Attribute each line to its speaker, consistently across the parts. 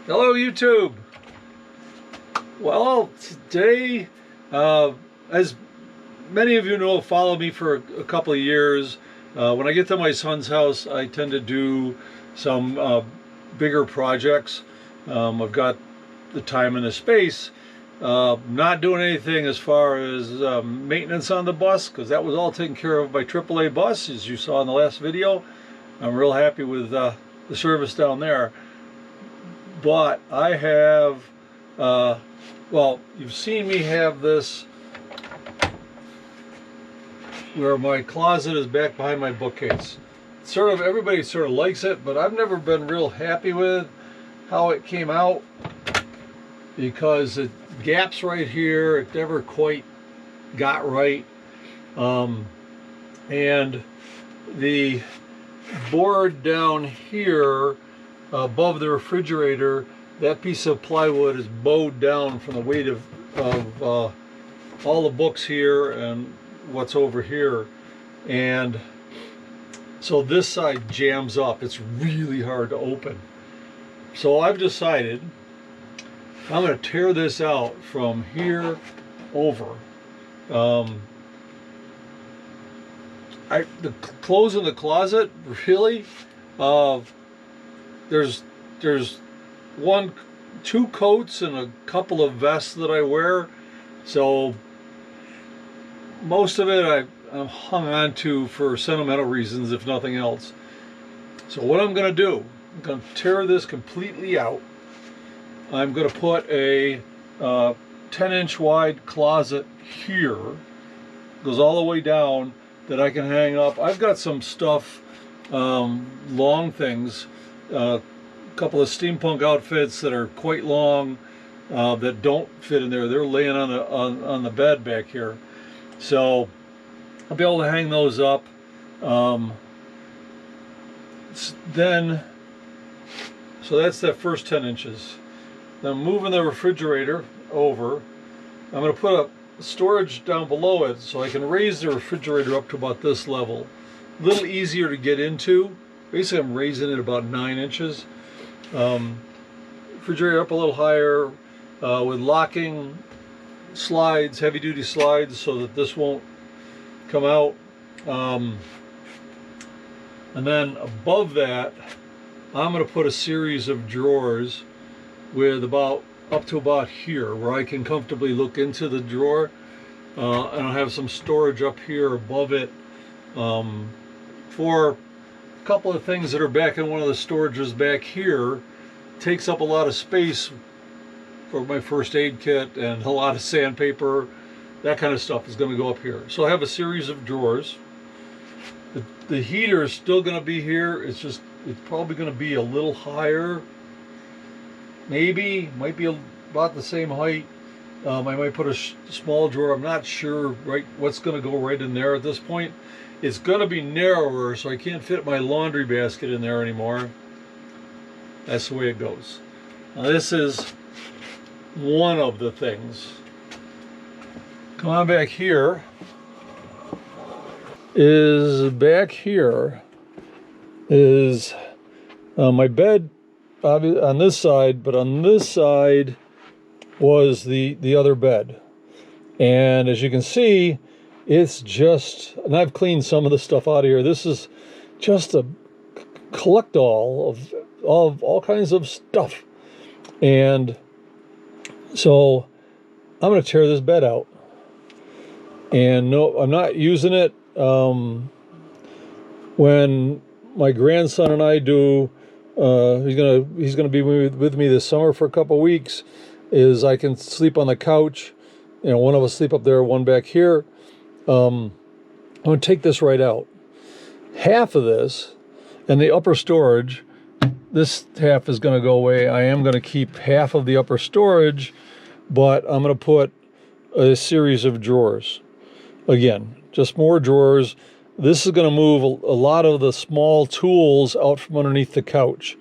Speaker 1: Hello YouTube. Well, today, as many of you know, follow me for a couple of years. When I get to my son's house, I tend to do some bigger projects. I've got the time and the space. Not doing anything as far as maintenance on the bus, because that was all taken care of by AAA bus, as you saw in the last video. I'm real happy with the service down there. But I have, well, you've seen me have this where my closet is back behind my bookcase. Sort of, everybody sort of likes it, but I've never been real happy with how it came out, because it gaps right here. It never quite got right. And the board down here above the refrigerator, that piece of plywood is bowed down from the weight of all the books here and what's over here, and so this side jams up. It's really hard to open. So I've decided I'm going to tear this out from here over. The clothes in the closet, really, there's two coats and a couple of vests that I wear, so most of it I'm hung on to for sentimental reasons, if nothing else. So what I'm going to do, I'm going to tear this completely out. I'm going to put a 10-inch wide closet here, goes all the way down, that I can hang up. I've got some stuff, long things, a couple of steampunk outfits that are quite long, that don't fit in there. They're laying on the bed back here, so I'll be able to hang those up. Then, so that's that first 10 inches. Then moving the refrigerator over, I'm going to put a storage down below it so I can raise the refrigerator up to about this level. A little easier to get into. Basically, I'm raising it about 9 inches. Refrigerator up a little higher, with locking slides, heavy-duty slides, so that this won't come out. And then above that, I'm going to put a series of drawers with about up to about here, where I can comfortably look into the drawer, and I'll have some storage up here above it for a couple of things that are back in one of the storages back here. Takes up a lot of space for my first aid kit, and a lot of sandpaper, that kind of stuff is going to go up here. So I have a series of drawers. The heater is still going to be here. It's probably going to be a little higher. Maybe, might be about the same height. I might put a small drawer. I'm not sure right what's going to go right in there at this point. It's going to be narrower, so I can't fit my laundry basket in there anymore. That's the way it goes. Now this is one of the things. Come on back here. Back here is my bed on this side, but on this side was the other bed. And as you can see, it's just, and I've cleaned some of the stuff out of here. This is just a collect-all of all kinds of stuff. And so I'm going to tear this bed out. And no, I'm not using it. When my grandson and I do, he's gonna be with me this summer for a couple weeks, is I can sleep on the couch. You know, one of us sleep up there, one back here. I'm gonna take this right out. Half of this, and the upper storage, this half is gonna go away. I am gonna keep half of the upper storage, but I'm gonna put a series of drawers. Again, just more drawers. This is going to move a lot of the small tools out from underneath the couch,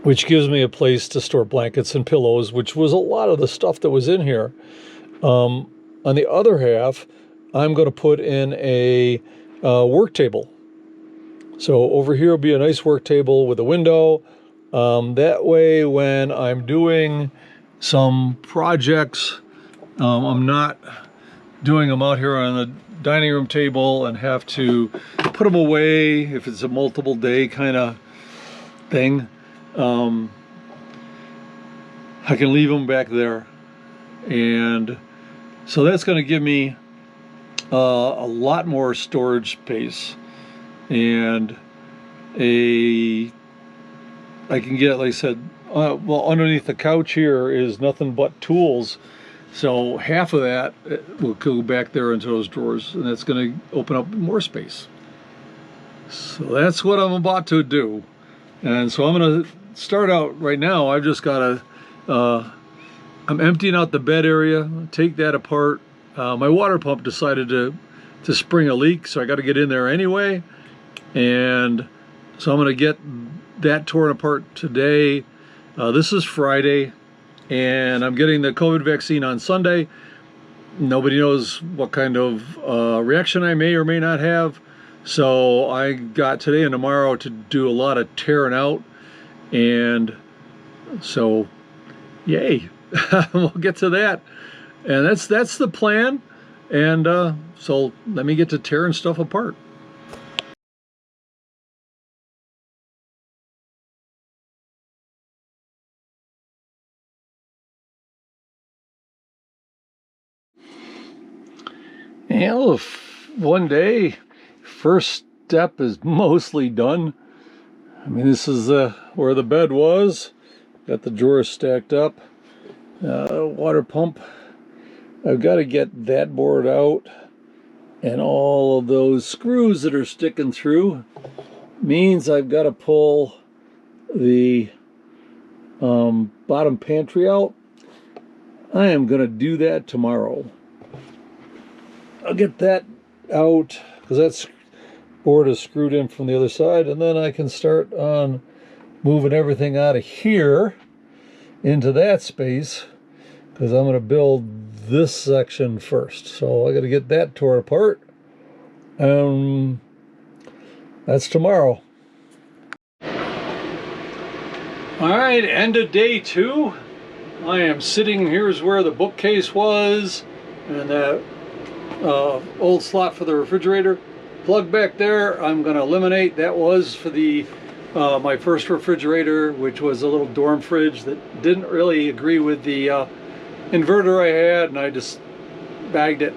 Speaker 1: which gives me a place to store blankets and pillows, which was a lot of the stuff that was in here. On the other half, I'm going to put in a work table. So over here will be a nice work table with a window. That way when I'm doing some projects, I'm not doing them out here on the dining room table and have to put them away if it's a multiple day kind of thing. I can leave them back there. And so that's going to give me a lot more storage space, and I can get, like I said, well, underneath the couch here is nothing but tools, so half of that will go back there into those drawers, and that's going to open up more space. So that's what I'm about to do. And so I'm going to start out right now. I've just got to I'm emptying out the bed area, take that apart. My water pump decided to spring a leak, so I got to get in there anyway. And so I'm going to get that torn apart today. This is Friday, and I'm getting the COVID vaccine on Sunday. Nobody knows what kind of reaction I may or may not have. So I got today and tomorrow to do a lot of tearing out. And so, yay. We'll get to that, and that's the plan. And so let me get to tearing stuff apart. And one day, first step is mostly done. I mean, this is where the bed was. Got the drawers stacked up. Water pump, I've got to get that board out, and all of those screws that are sticking through means I've got to pull the bottom pantry out. I am going to do that tomorrow. I'll get that out because that board is screwed in from the other side, and then I can start on moving everything out of here into that space, because I'm going to build this section first. So I got to get that torn apart. That's tomorrow. All right, end of day 2. I am sitting, here's where the bookcase was, and that old slot for the refrigerator. Plug back there, I'm going to eliminate. That was for the my first refrigerator, which was a little dorm fridge that didn't really agree with the inverter I had, and I just bagged it.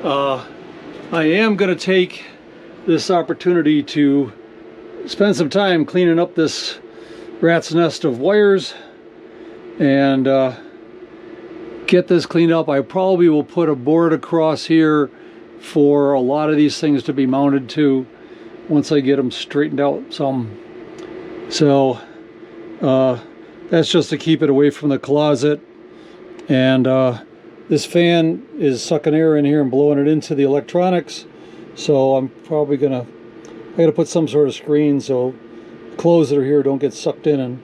Speaker 1: I am going to take this opportunity to spend some time cleaning up this rat's nest of wires and get this cleaned up. I probably will put a board across here for a lot of these things to be mounted to once I get them straightened out some. So that's just to keep it away from the closet. And this fan is sucking air in here and blowing it into the electronics. So I'm probably I gotta put some sort of screen so clothes that are here don't get sucked in and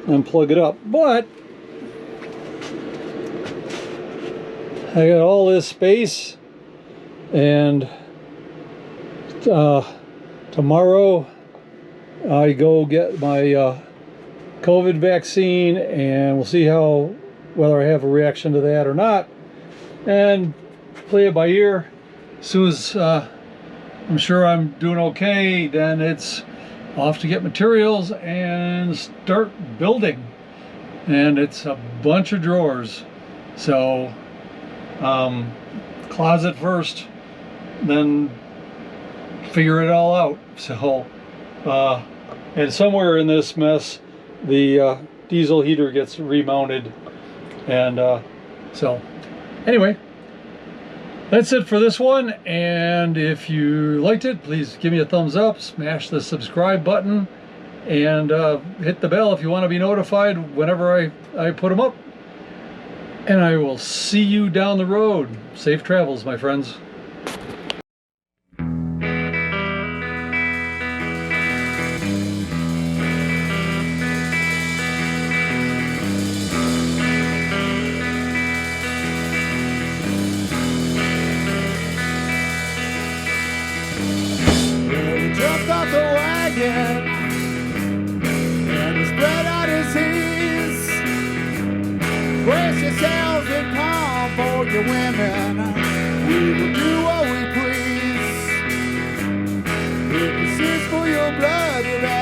Speaker 1: unplug it up. But I got all this space, and tomorrow I go get my COVID vaccine, and we'll see whether I have a reaction to that or not, and play it by ear. As soon as I'm sure I'm doing okay, then it's off to get materials and start building. And it's a bunch of drawers, so closet first, then figure it all out. So and somewhere in this mess the diesel heater gets remounted, and so anyway, that's it for this one. And if you liked it, please give me a thumbs up, smash the subscribe button, and hit the bell if you want to be notified whenever I put them up. And I will see you down the road. Safe travels, my friends.
Speaker 2: lift up the wagon and to spread out his ease. Brace yourselves and come for your women. We will do what we please. If this is for your blood,